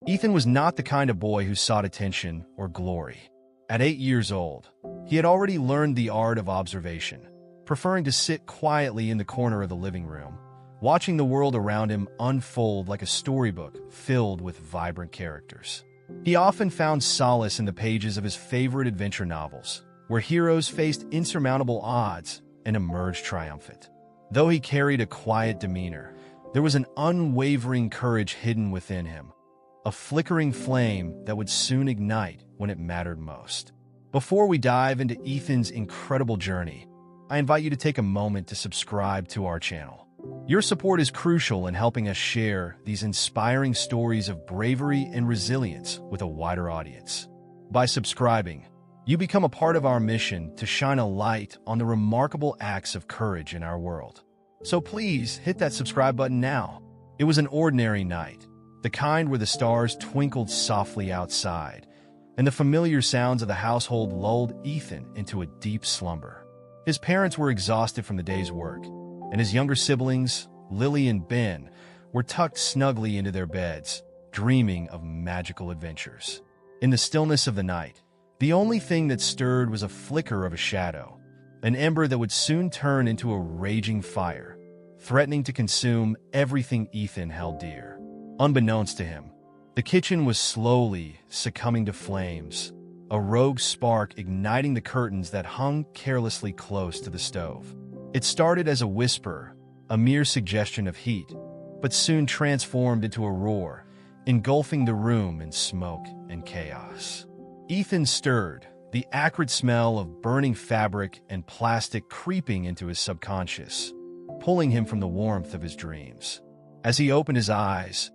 Ethan was not the kind of boy who sought attention or glory. At 8 years old, he had already learned the art of observation, preferring to sit quietly in the corner of the living room, watching the world around him unfold like a storybook filled with vibrant characters. He often found solace in the pages of his favorite adventure novels, where heroes faced insurmountable odds and emerged triumphant. Though he carried a quiet demeanor, there was an unwavering courage hidden within him, a flickering flame that would soon ignite when it mattered most. Before we dive into Ethan's incredible journey, I invite you to take a moment to subscribe to our channel. Your support is crucial in helping us share these inspiring stories of bravery and resilience with a wider audience. By subscribing, you become a part of our mission to shine a light on the remarkable acts of courage in our world. So please hit that subscribe button now. It was an ordinary night, the kind where the stars twinkled softly outside, and the familiar sounds of the household lulled Ethan into a deep slumber. His parents were exhausted from the day's work, and his younger siblings, Lily and Ben, were tucked snugly into their beds, dreaming of magical adventures. In the stillness of the night, the only thing that stirred was a flicker of a shadow, an ember that would soon turn into a raging fire, threatening to consume everything Ethan held dear. Unbeknownst to him, the kitchen was slowly succumbing to flames, a rogue spark igniting the curtains that hung carelessly close to the stove. It started as a whisper, a mere suggestion of heat, but soon transformed into a roar, engulfing the room in smoke and chaos. Ethan stirred, the acrid smell of burning fabric and plastic creeping into his subconscious, pulling him from the warmth of his dreams. As he opened his eyes,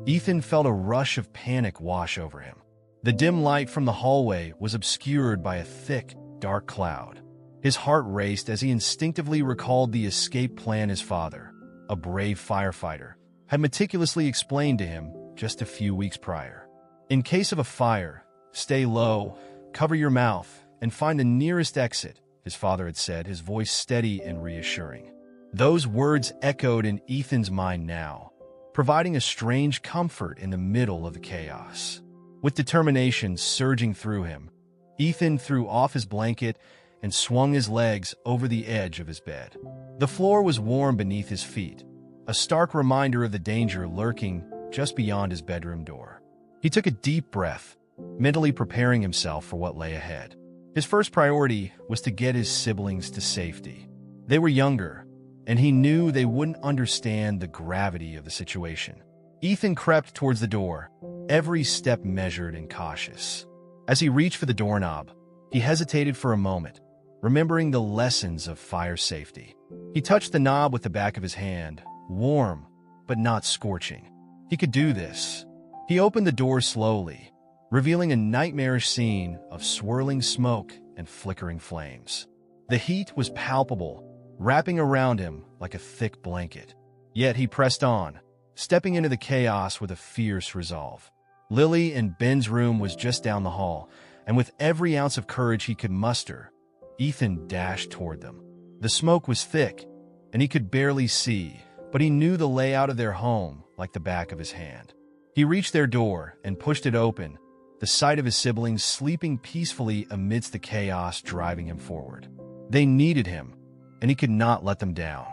Ethan felt a rush of panic wash over him. The dim light from the hallway was obscured by a thick, dark cloud. His heart raced as he instinctively recalled the escape plan his father, a brave firefighter, had meticulously explained to him just a few weeks prior. In case of a fire, stay low, cover your mouth, and find the nearest exit, his father had said, his voice steady and reassuring. Those words echoed in Ethan's mind now, providing a strange comfort in the middle of the chaos. With determination surging through him, Ethan threw off his blanket and swung his legs over the edge of his bed. The floor was warm beneath his feet, a stark reminder of the danger lurking just beyond his bedroom door. He took a deep breath, mentally preparing himself for what lay ahead. His first priority was to get his siblings to safety. They were younger, and he knew they wouldn't understand the gravity of the situation. Ethan crept towards the door, every step measured and cautious. As he reached for the doorknob, he hesitated for a moment, remembering the lessons of fire safety. He touched the knob with the back of his hand, warm, but not scorching. He could do this. He opened the door slowly, revealing a nightmarish scene of swirling smoke and flickering flames. The heat was palpable, wrapping around him like a thick blanket. Yet he pressed on, stepping into the chaos with a fierce resolve. Lily and Ben's room was just down the hall, and with every ounce of courage he could muster, Ethan dashed toward them. The smoke was thick, and he could barely see, but he knew the layout of their home like the back of his hand. He reached their door and pushed it open, the sight of his siblings sleeping peacefully amidst the chaos driving him forward. They needed him, and he could not let them down.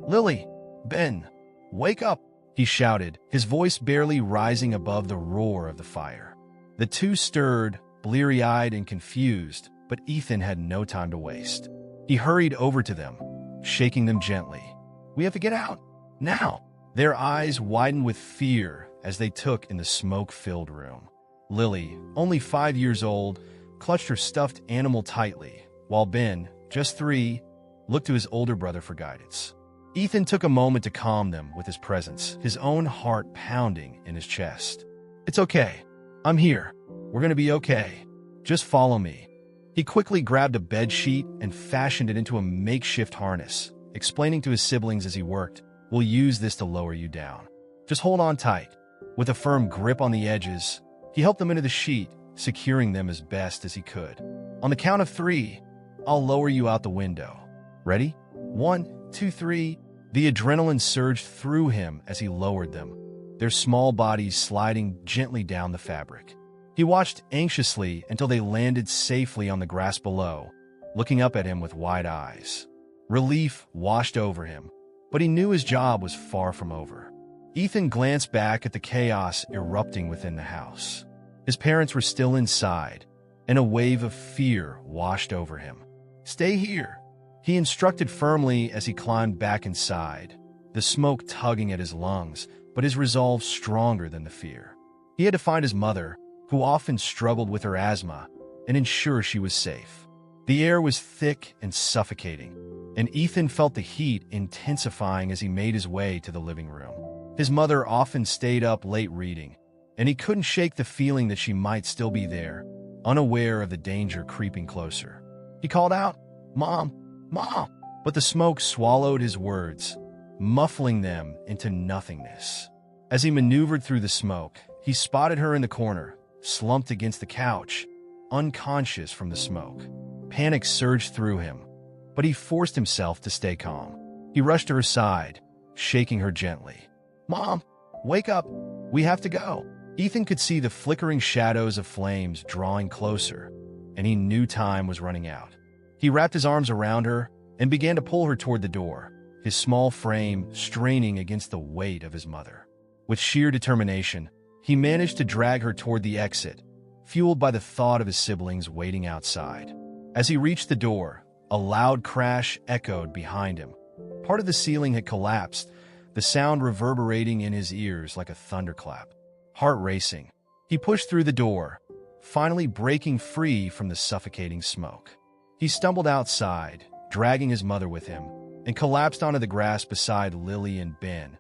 "Lily, Ben, wake up!" he shouted, his voice barely rising above the roar of the fire. The two stirred, bleary-eyed and confused, but Ethan had no time to waste. He hurried over to them, shaking them gently. "We have to get out, now!" Their eyes widened with fear as they took in the smoke-filled room. Lily, only 5 years old, clutched her stuffed animal tightly, while Ben, just 3, looked to his older brother for guidance. Ethan took a moment to calm them with his presence, his own heart pounding in his chest. "It's okay. I'm here. We're going to be okay. Just follow me." He quickly grabbed a bed sheet and fashioned it into a makeshift harness, explaining to his siblings as he worked, "We'll use this to lower you down. Just hold on tight." With a firm grip on the edges, he helped them into the sheet, securing them as best as he could. "On the count of 3, I'll lower you out the window. Ready? 1, 2, 3. The adrenaline surged through him as he lowered them, their small bodies sliding gently down the fabric. He watched anxiously until they landed safely on the grass below, looking up at him with wide eyes. Relief washed over him, but he knew his job was far from over. Ethan glanced back at the chaos erupting within the house. His parents were still inside, and a wave of fear washed over him. "Stay here," he instructed firmly as he climbed back inside, the smoke tugging at his lungs, but his resolve stronger than the fear. He had to find his mother, who often struggled with her asthma, and ensure she was safe. The air was thick and suffocating, and Ethan felt the heat intensifying as he made his way to the living room. His mother often stayed up late reading, and he couldn't shake the feeling that she might still be there, unaware of the danger creeping closer. He called out, "Mom, Mom!" But the smoke swallowed his words, muffling them into nothingness. As he maneuvered through the smoke, he spotted her in the corner, slumped against the couch, unconscious from the smoke. Panic surged through him, but he forced himself to stay calm. He rushed to her side, shaking her gently. "Mom, wake up! We have to go!" Ethan could see the flickering shadows of flames drawing closer, and he knew time was running out. He wrapped his arms around her and began to pull her toward the door, his small frame straining against the weight of his mother. With sheer determination, he managed to drag her toward the exit, fueled by the thought of his siblings waiting outside. As he reached the door, a loud crash echoed behind him. Part of the ceiling had collapsed, the sound reverberating in his ears like a thunderclap. Heart racing, he pushed through the door, finally breaking free from the suffocating smoke. He stumbled outside, dragging his mother with him, and collapsed onto the grass beside Lily and Ben,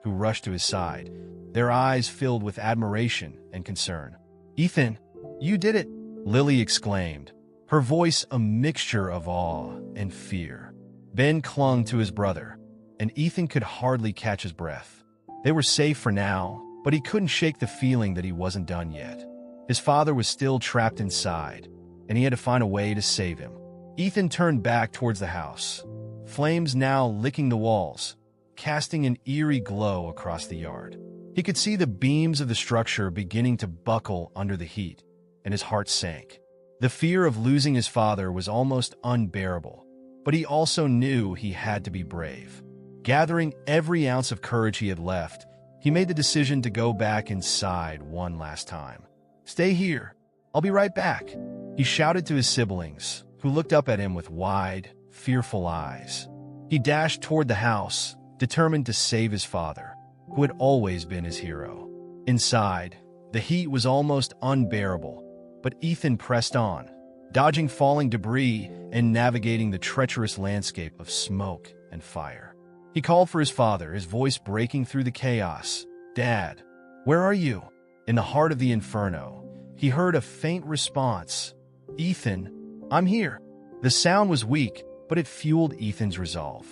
who rushed to his side, their eyes filled with admiration and concern. "Ethan, you did it!" Lily exclaimed, her voice a mixture of awe and fear. Ben clung to his brother, and Ethan could hardly catch his breath. They were safe for now, but he couldn't shake the feeling that he wasn't done yet. His father was still trapped inside, and he had to find a way to save him. Ethan turned back towards the house, flames now licking the walls, casting an eerie glow across the yard. He could see the beams of the structure beginning to buckle under the heat, and his heart sank. The fear of losing his father was almost unbearable, but he also knew he had to be brave. Gathering every ounce of courage he had left, he made the decision to go back inside one last time. "Stay here. I'll be right back," he shouted to his siblings, who looked up at him with wide, fearful eyes. He dashed toward the house, determined to save his father, who had always been his hero. Inside, the heat was almost unbearable, but Ethan pressed on, dodging falling debris and navigating the treacherous landscape of smoke and fire. He called for his father, his voice breaking through the chaos. "Dad, where are you?" In the heart of the inferno, he heard a faint response. "Ethan, I'm here." The sound was weak, but it fueled Ethan's resolve.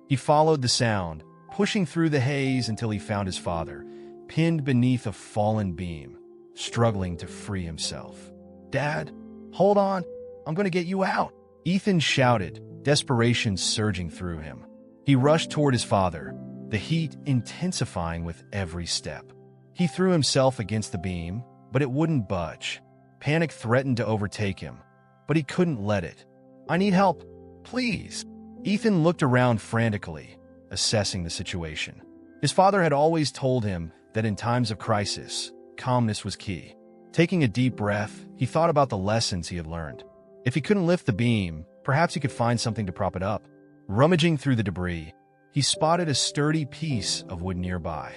He followed the sound, pushing through the haze until he found his father, pinned beneath a fallen beam, struggling to free himself. "Dad, hold on. I'm going to get you out," Ethan shouted, desperation surging through him. He rushed toward his father, the heat intensifying with every step. He threw himself against the beam, but it wouldn't budge. Panic threatened to overtake him, but he couldn't let it. "I need help, please." Ethan looked around frantically, assessing the situation. His father had always told him that in times of crisis, calmness was key. Taking a deep breath, he thought about the lessons he had learned. If he couldn't lift the beam, perhaps he could find something to prop it up. Rummaging through the debris, he spotted a sturdy piece of wood nearby.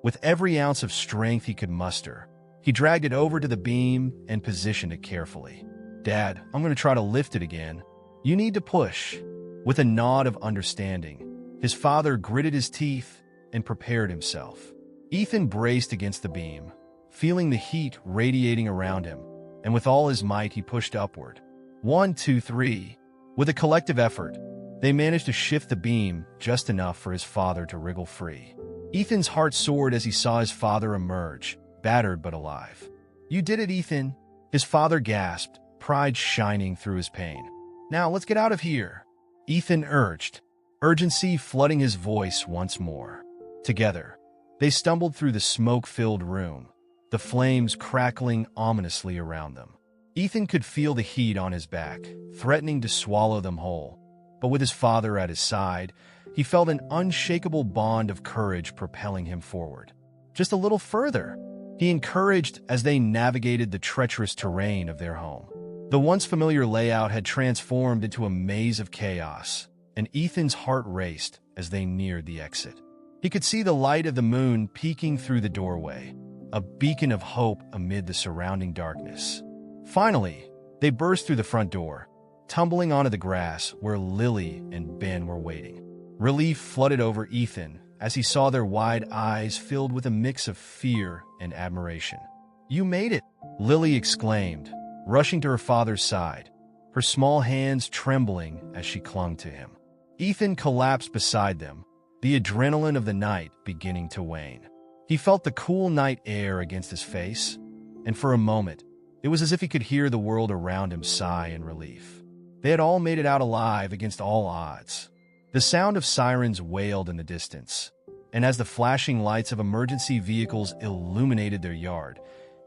With every ounce of strength he could muster, he dragged it over to the beam and positioned it carefully. "Dad, I'm going to try to lift it again. You need to push." With a nod of understanding, his father gritted his teeth and prepared himself. Ethan braced against the beam, feeling the heat radiating around him, and with all his might he pushed upward. 1, 2, 3. With a collective effort, they managed to shift the beam just enough for his father to wriggle free. Ethan's heart soared as he saw his father emerge, battered but alive. "You did it, Ethan," his father gasped, pride shining through his pain. "Now let's get out of here," Ethan urged, urgency flooding his voice once more. Together, They stumbled through the smoke-filled room, the flames crackling ominously around them. Ethan could feel the heat on his back, threatening to swallow them whole. But with his father at his side, he felt an unshakable bond of courage propelling him forward. Just a little further, he encouraged as they navigated the treacherous terrain of their home. The once familiar layout had transformed into a maze of chaos, and Ethan's heart raced as they neared the exit. He could see the light of the moon peeking through the doorway, a beacon of hope amid the surrounding darkness. Finally, they burst through the front door, tumbling onto the grass where Lily and Ben were waiting. Relief flooded over Ethan as he saw their wide eyes filled with a mix of fear and admiration. "You made it!" Lily exclaimed, rushing to her father's side, her small hands trembling as she clung to him. Ethan collapsed beside them, the adrenaline of the night beginning to wane. He felt the cool night air against his face, and for a moment, it was as if he could hear the world around him sigh in relief. They had all made it out alive against all odds. The sound of sirens wailed in the distance, and as the flashing lights of emergency vehicles illuminated their yard,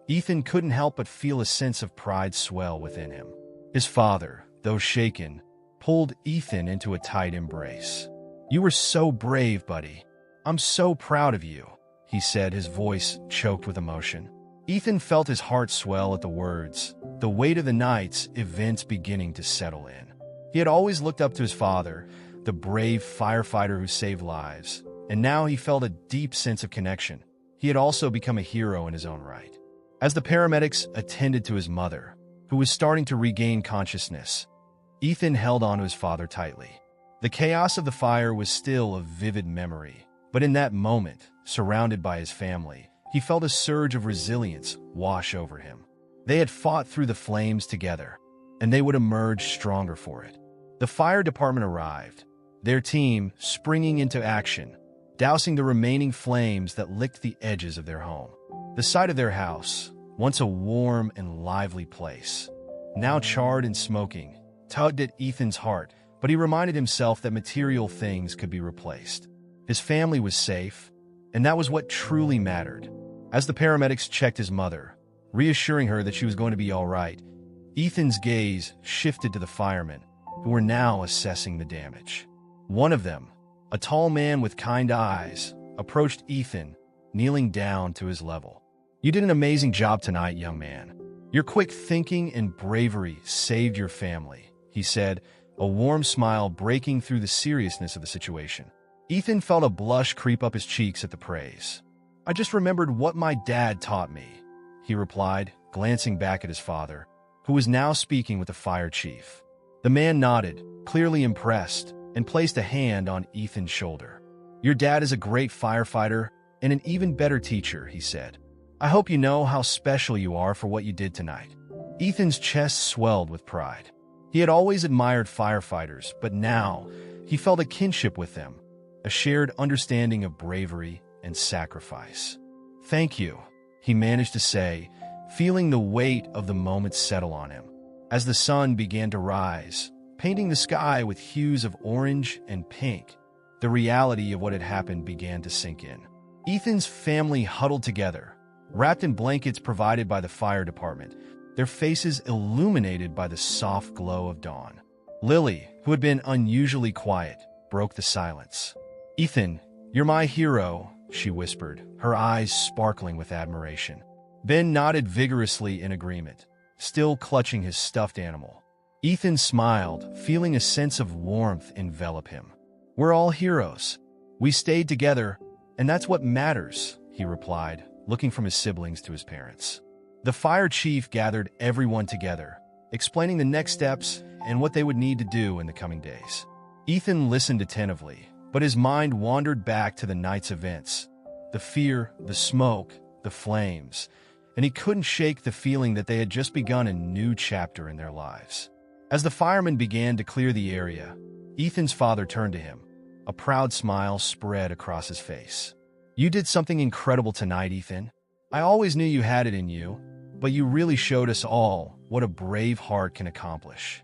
Ethan couldn't help but feel a sense of pride swell within him. His father, though shaken, pulled Ethan into a tight embrace. "You were so brave, buddy. I'm so proud of you," he said, his voice choked with emotion. Ethan felt his heart swell at the words, the weight of the night's events beginning to settle in. He had always looked up to his father, the brave firefighter who saved lives, and now he felt a deep sense of connection. He had also become a hero in his own right. As the paramedics attended to his mother, who was starting to regain consciousness, Ethan held on to his father tightly. The chaos of the fire was still a vivid memory, but in that moment, surrounded by his family, he felt a surge of resilience wash over him. They had fought through the flames together, and they would emerge stronger for it. The fire department arrived, their team springing into action, dousing the remaining flames that licked the edges of their home. The sight of their house, once a warm and lively place, now charred and smoking, tugged at Ethan's heart, but he reminded himself that material things could be replaced. His family was safe, and that was what truly mattered. As the paramedics checked his mother, reassuring her that she was going to be all right, Ethan's gaze shifted to the firemen, who were now assessing the damage. One of them, a tall man with kind eyes, approached Ethan, kneeling down to his level. "You did an amazing job tonight, young man. Your quick thinking and bravery saved your family," he said, a warm smile breaking through the seriousness of the situation. Ethan felt a blush creep up his cheeks at the praise. "I just remembered what my dad taught me," he replied, glancing back at his father, who was now speaking with the fire chief. The man nodded, clearly impressed, and placed a hand on Ethan's shoulder. "Your dad is a great firefighter and an even better teacher," he said. "I hope you know how special you are for what you did tonight." Ethan's chest swelled with pride. He had always admired firefighters, but now he felt a kinship with them, a shared understanding of bravery and sacrifice. "Thank you," he managed to say, feeling the weight of the moment settle on him. As the sun began to rise, painting the sky with hues of orange and pink, the reality of what had happened began to sink in. Ethan's family huddled together, wrapped in blankets provided by the fire department, their faces illuminated by the soft glow of dawn. Lily, who had been unusually quiet, broke the silence. "Ethan, you're my hero," she whispered, her eyes sparkling with admiration. Ben nodded vigorously in agreement, still clutching his stuffed animal. Ethan smiled, feeling a sense of warmth envelop him. "We're all heroes. We stayed together, and that's what matters," he replied, looking from his siblings to his parents. The fire chief gathered everyone together, explaining the next steps and what they would need to do in the coming days. Ethan listened attentively, but his mind wandered back to the night's events, the fear, the smoke, the flames, and he couldn't shake the feeling that they had just begun a new chapter in their lives. As the firemen began to clear the area, Ethan's father turned to him. A proud smile spread across his face. "You did something incredible tonight, Ethan. I always knew you had it in you, but you really showed us all what a brave heart can accomplish."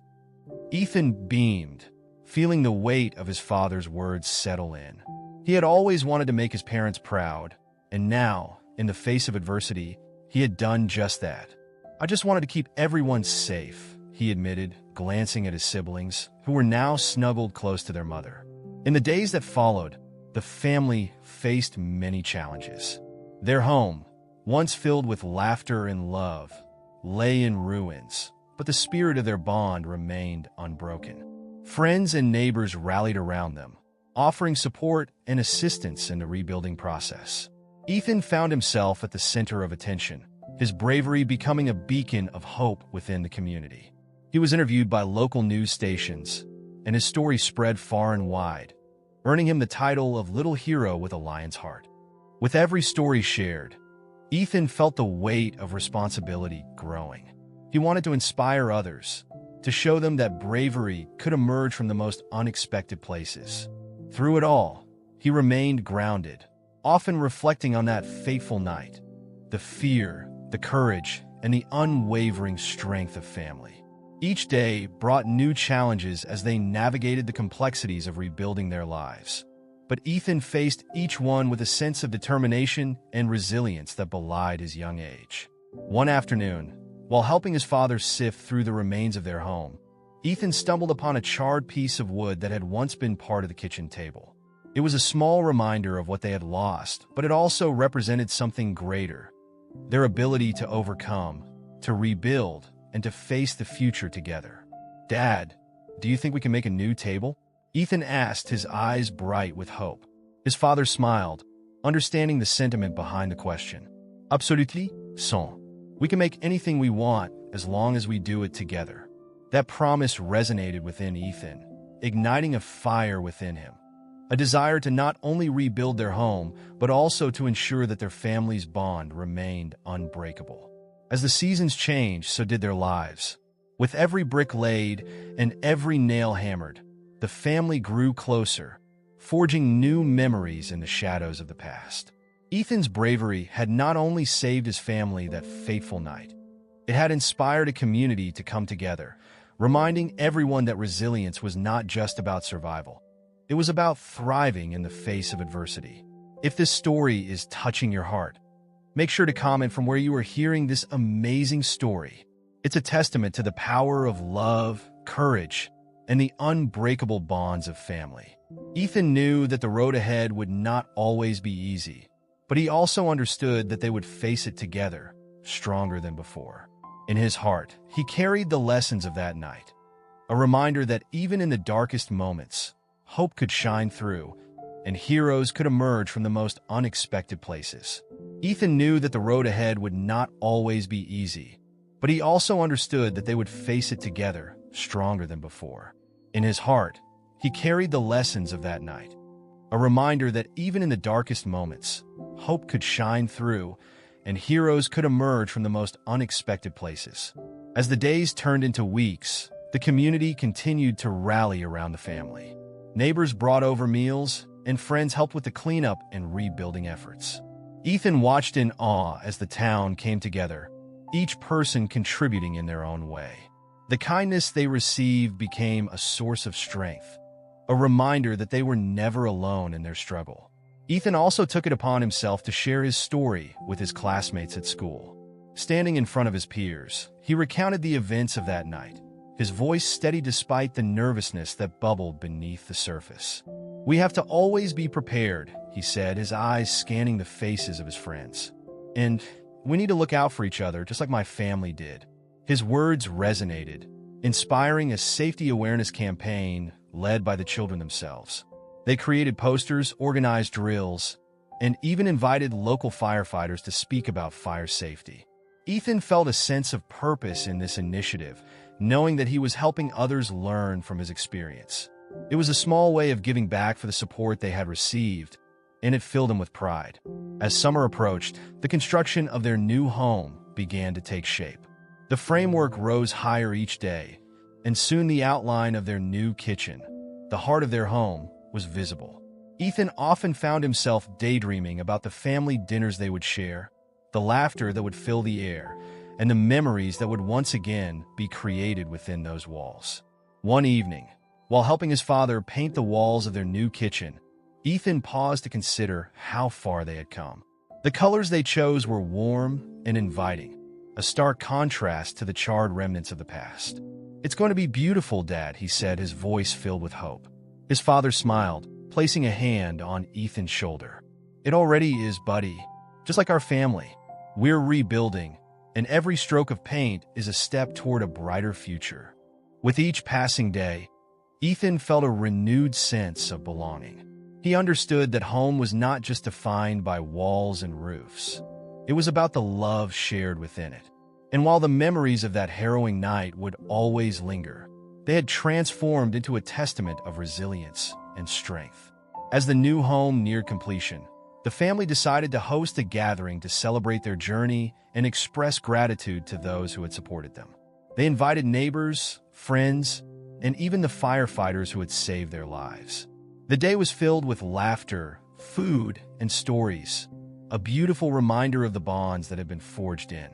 Ethan beamed, feeling the weight of his father's words settle in. He had always wanted to make his parents proud, And now, in the face of adversity, he had done just that. "I just wanted to keep everyone safe," he admitted, glancing at his siblings, who were now snuggled close to their mother. In the days that followed, the family faced many challenges. Their home, once filled with laughter and love, lay in ruins, but the spirit of their bond remained unbroken. Friends and neighbors rallied around them, offering support and assistance in the rebuilding process. Ethan found himself at the center of attention, his bravery becoming a beacon of hope within the community. He was interviewed by local news stations, and his story spread far and wide, earning him the title of Little Hero with a Lion's Heart. With every story shared, Ethan felt the weight of responsibility growing. He wanted to inspire others, to show them that bravery could emerge from the most unexpected places. Through it all, he remained grounded, often reflecting on that fateful night, the fear, the courage, and the unwavering strength of family. Each day brought new challenges as they navigated the complexities of rebuilding their lives. But Ethan faced each one with a sense of determination and resilience that belied his young age. One afternoon, while helping his father sift through the remains of their home, Ethan stumbled upon a charred piece of wood that had once been part of the kitchen table. It was a small reminder of what they had lost, but it also represented something greater: their ability to overcome, to rebuild, and to face the future together. "Dad, do you think we can make a new table?" Ethan asked, his eyes bright with hope. His father smiled, understanding the sentiment behind the question. "Absolutely, son. We can make anything we want as long as we do it together." That promise resonated within Ethan, igniting a fire within him, a desire to not only rebuild their home, but also to ensure that their family's bond remained unbreakable. As the seasons changed, so did their lives. With every brick laid and every nail hammered, the family grew closer, forging new memories in the shadows of the past. Ethan's bravery had not only saved his family that fateful night, it had inspired a community to come together, reminding everyone that resilience was not just about survival. It was about thriving in the face of adversity. If this story is touching your heart, make sure to comment from where you are hearing this amazing story. It's a testament to the power of love, courage, and the unbreakable bonds of family. Ethan knew that the road ahead would not always be easy, but he also understood that they would face it together, stronger than before. In his heart, he carried the lessons of that night, a reminder that even in the darkest moments, hope could shine through, and heroes could emerge from the most unexpected places. Ethan knew that the road ahead would not always be easy, but he also understood that they would face it together, stronger than before. In his heart, he carried the lessons of that night, a reminder that even in the darkest moments, hope could shine through, and heroes could emerge from the most unexpected places. As the days turned into weeks, the community continued to rally around the family. Neighbors brought over meals, and friends helped with the cleanup and rebuilding efforts. Ethan watched in awe as the town came together, each person contributing in their own way. The kindness they received became a source of strength, a reminder that they were never alone in their struggle. Ethan also took it upon himself to share his story with his classmates at school. Standing in front of his peers, he recounted the events of that night, his voice steady despite the nervousness that bubbled beneath the surface. "We have to always be prepared," he said, his eyes scanning the faces of his friends. "And we need to look out for each other, just like my family did." His words resonated, inspiring a safety awareness campaign led by the children themselves. They created posters, organized drills, and even invited local firefighters to speak about fire safety. Ethan felt a sense of purpose in this initiative, knowing that he was helping others learn from his experience. It was a small way of giving back for the support they had received, and it filled him with pride. As summer approached, the construction of their new home began to take shape. The framework rose higher each day, and soon the outline of their new kitchen, the heart of their home, was visible. Ethan often found himself daydreaming about the family dinners they would share, the laughter that would fill the air, and the memories that would once again be created within those walls. One evening, while helping his father paint the walls of their new kitchen, Ethan paused to consider how far they had come. The colors they chose were warm and inviting, a stark contrast to the charred remnants of the past. "It's going to be beautiful, Dad," he said, his voice filled with hope. His father smiled, placing a hand on Ethan's shoulder. "It already is, buddy. Just like our family. We're rebuilding, and every stroke of paint is a step toward a brighter future." With each passing day, Ethan felt a renewed sense of belonging. He understood that home was not just defined by walls and roofs. It was about the love shared within it. And while the memories of that harrowing night would always linger, they had transformed into a testament of resilience and strength. As the new home neared completion, the family decided to host a gathering to celebrate their journey and express gratitude to those who had supported them. They invited neighbors, friends, and even the firefighters who had saved their lives. The day was filled with laughter, food, and stories, a beautiful reminder of the bonds that had been forged in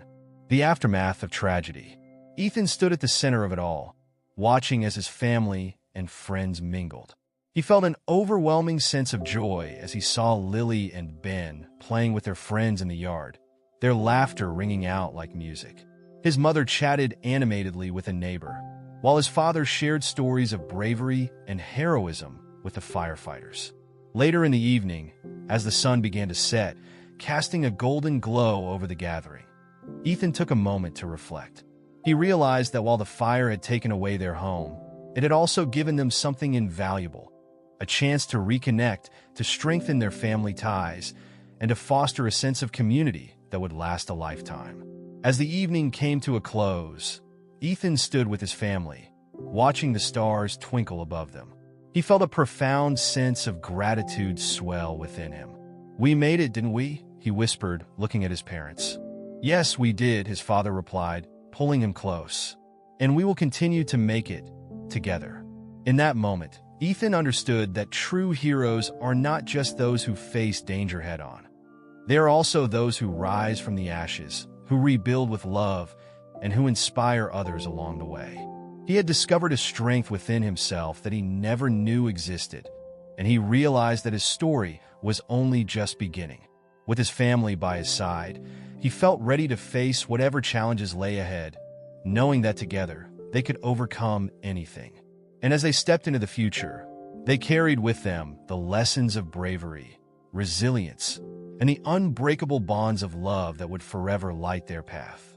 the aftermath of tragedy. Ethan stood at the center of it all, watching as his family and friends mingled. He felt an overwhelming sense of joy as he saw Lily and Ben playing with their friends in the yard, their laughter ringing out like music. His mother chatted animatedly with a neighbor, while his father shared stories of bravery and heroism with the firefighters. Later in the evening, as the sun began to set, casting a golden glow over the gathering, Ethan took a moment to reflect. He realized that while the fire had taken away their home, it had also given them something invaluable, a chance to reconnect, to strengthen their family ties, and to foster a sense of community that would last a lifetime. As the evening came to a close, Ethan stood with his family, watching the stars twinkle above them. He felt a profound sense of gratitude swell within him. "We made it, didn't we?" he whispered, looking at his parents. "Yes, we did," his father replied, pulling him close. "And we will continue to make it together." In that moment, Ethan understood that true heroes are not just those who face danger head-on. They are also those who rise from the ashes, who rebuild with love, and who inspire others along the way. He had discovered a strength within himself that he never knew existed, and he realized that his story was only just beginning. With his family by his side, he felt ready to face whatever challenges lay ahead, knowing that together they could overcome anything. And as they stepped into the future, they carried with them the lessons of bravery, resilience, and the unbreakable bonds of love that would forever light their path.